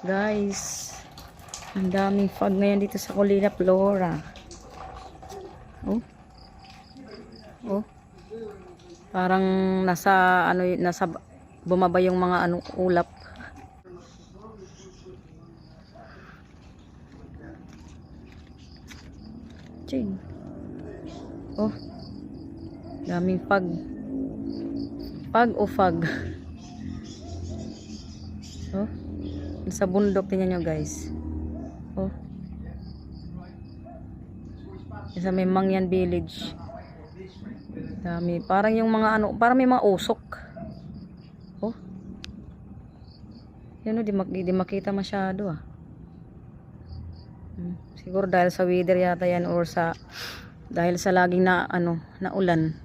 Guys, ang daming fog ngayon dito sa Colina Flora. Oh. Oh. Parang nasa bumaba yung mga ulap. Ching. Oh. Daming fog. Fog o fog. Oh. Sa bundok, tingnan nyo guys. Oh. Sa may Mangyan Village. Dami. Parang yung mga parang may mga usok. Oh. Yan o, di makita masyado ah. Siguro dahil sa weather yata yan or dahil sa laging na ulan.